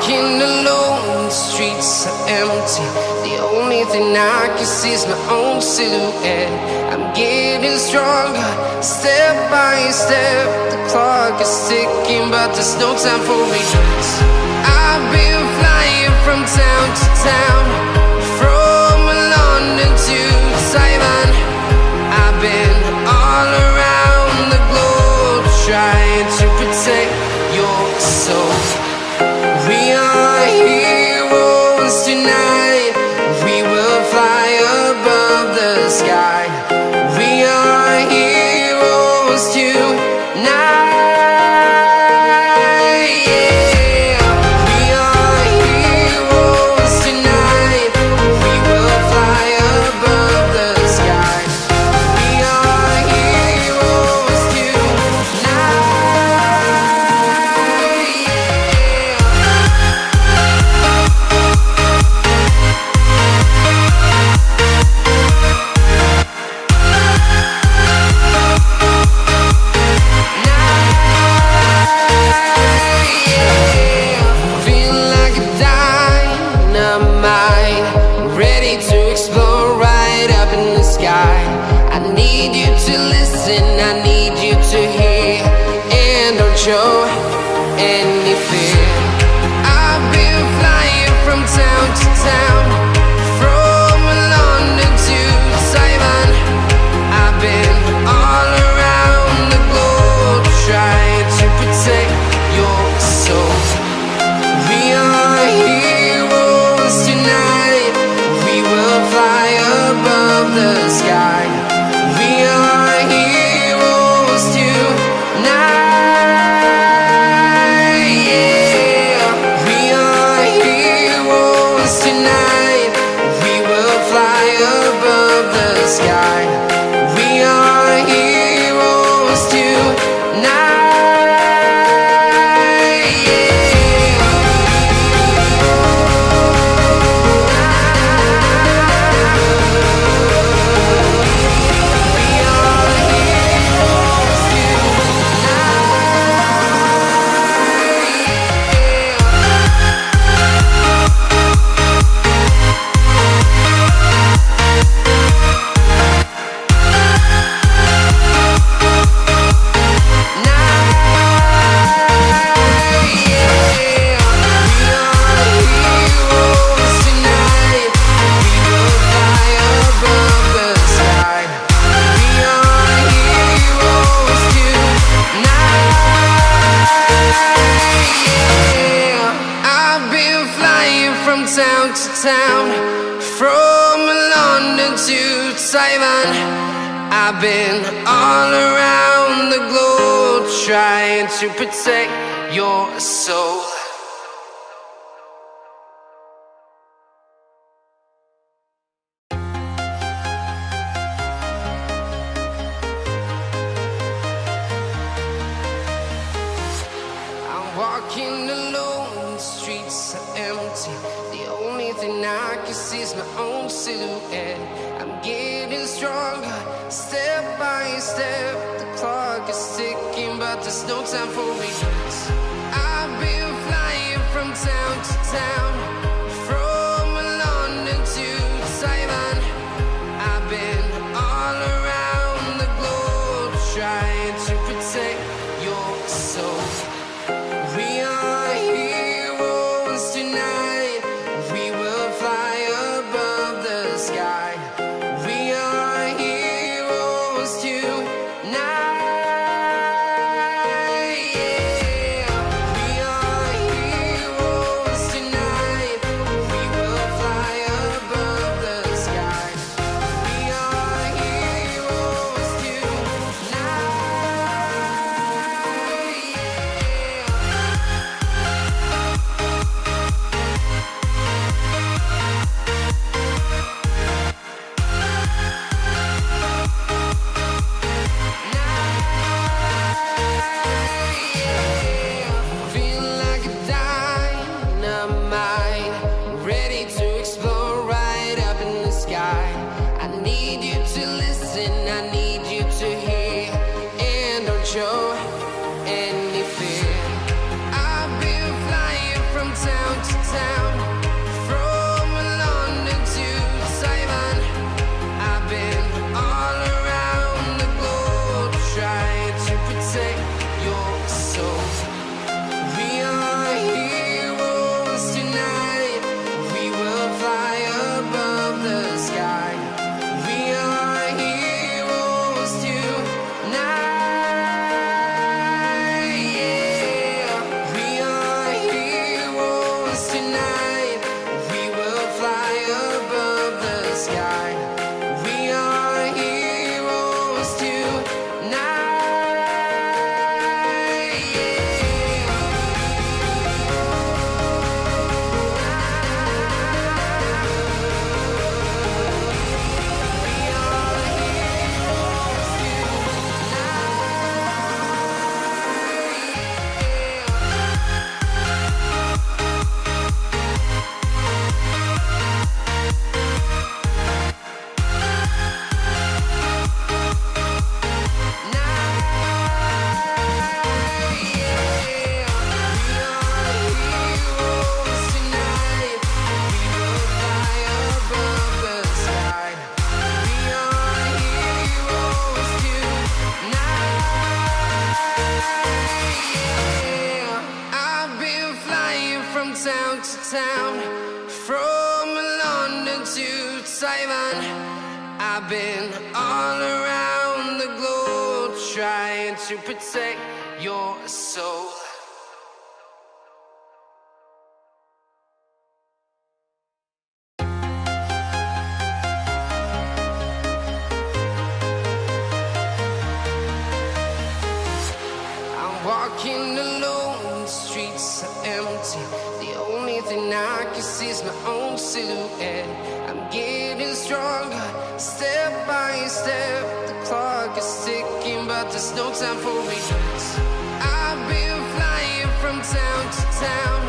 walking alone, the streets are empty. The only thing I can see is my own silhouette. I'm getting stronger, step by step. The clock is ticking, but there's no time for regrets. I've been flying from town to town, from London to Taiwan. I've been all around the globe, trying to protect your soul. We are heroes tonight. We will fly above the sky. We are heroes tonight. Show any fear. I've been flying from town to town, from London to Taiwan. I've been all around the globe, trying to protect your soul. We are heroes tonight. We will fly above the sky. We are heroes tonight. Town to town, from London to Taiwan. I've been all around the globe, trying to protect your soul. I'm walking alone, the streets are empty. The only thing I can see is my own silhouette. I'm getting stronger, step by step. The clock is ticking, but there's no time for regrets. I've been flying from town to town, from London to Taiwan. I've been all around the globe, trying to protect your soul. We are heroes tonight. We will fly above the sky. We are heroes tonight. We are heroes tonight. town, from London to Taiwan. I've been all around the globe trying to protect your soul. Walking alone, the streets are empty. The only thing I can see is my own silhouette. I'm getting stronger, step by step. The clock is ticking, but there's no time for regrets. I've been flying from town to town,